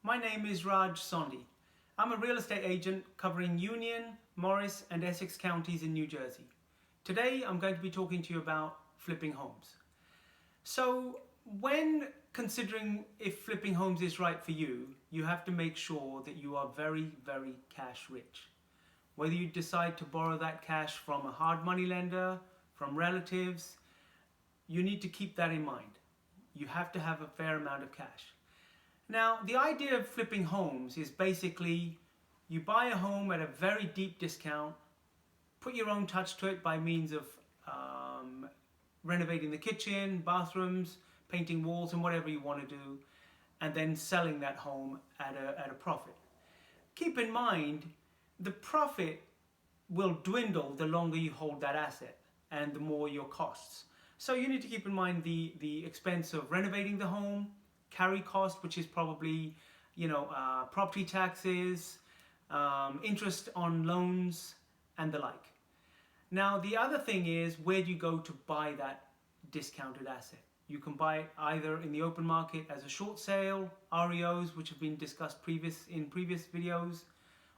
my name is Raj Sondi. I'm a real estate agent covering Union, Morris and Essex counties in New Jersey. Today I'm going to be talking to you about flipping homes. So when considering if flipping homes is right for you, you have to make sure that you are very, very cash rich. Whether you decide to borrow that cash from a hard money lender, from relatives, you need to keep that in mind. You have to have a fair amount of cash. Now, the idea of flipping homes is basically you buy a home at a very deep discount, put your own touch to it by means of renovating the kitchen, bathrooms, painting walls and whatever you want to do, and then selling that home at a profit. Keep in mind, the profit will dwindle the longer you hold that asset and the more your costs. So you need to keep in mind the expense of renovating the home, carry cost, which is probably, property taxes, interest on loans and the like. Now, the other thing is, where do you go to buy that discounted asset? You can buy it either in the open market as a short sale, REOs, which have been discussed in previous videos,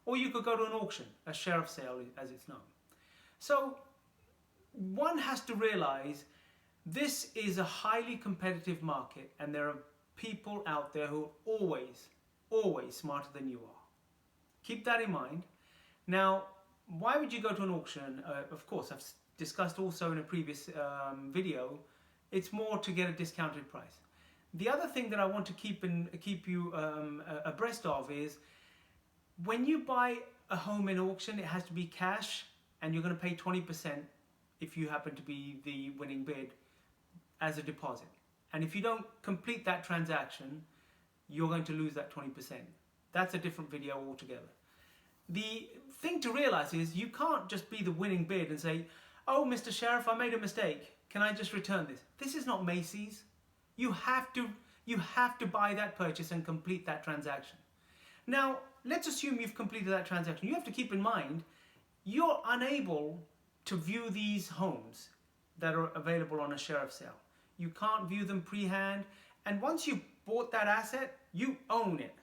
or you could go to an auction, a sheriff sale as it's known. So one has to realize this is a highly competitive market and there are people out there who are always smarter than you are. Keep that in mind. Now, why would you go to an auction? Of course, I've discussed also in a previous video, it's more to get a discounted price. The other thing that I want to keep you abreast of is, when you buy a home in auction, it has to be cash and you're going to pay 20% if you happen to be the winning bid as a deposit. And if you don't complete that transaction, you're going to lose that 20%. That's a different video altogether. The thing to realize is you can't just be the winning bid and say, oh, Mr. Sheriff, I made a mistake. Can I just return this? This is not Macy's. You have to buy that purchase and complete that transaction. Now, let's assume you've completed that transaction. You have to keep in mind, you're unable to view these homes that are available on a sheriff sale. You can't view them pre-hand, and once you bought that asset, you own it.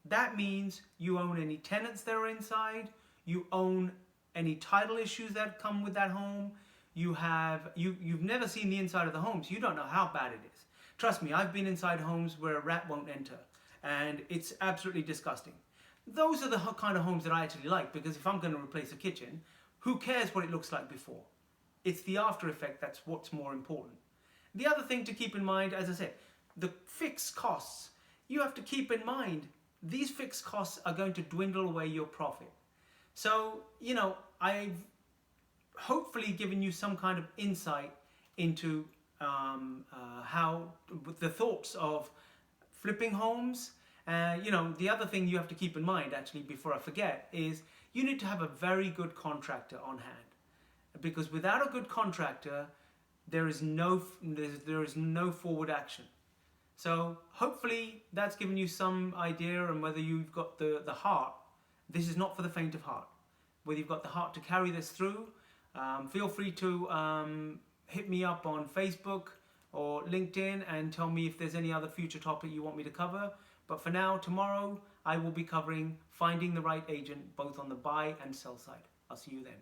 That means you own any tenants that are inside, you own any title issues that come with that home, you've never seen the inside of the home, so you don't know how bad it is. Trust me, I've been inside homes where a rat won't enter, and it's absolutely disgusting. Those are the kind of homes that I actually like, because if I'm going to replace a kitchen, who cares what it looks like before? It's the after effect that's what's more important. The other thing to keep in mind, as I said, the fixed costs. You have to keep in mind, these fixed costs are going to dwindle away your profit. So, I've hopefully given you some kind of insight into how the thoughts of flipping homes. The other thing you have to keep in mind, actually, before I forget, is you need to have a very good contractor on hand. Because without a good contractor, there is no forward action. So hopefully that's given you some idea on whether you've got the heart. This is not for the faint of heart. Whether you've got the heart to carry this through, feel free to hit me up on Facebook or LinkedIn and tell me if there's any other future topic you want me to cover. But for now, tomorrow, I will be covering finding the right agent both on the buy and sell side. I'll see you then.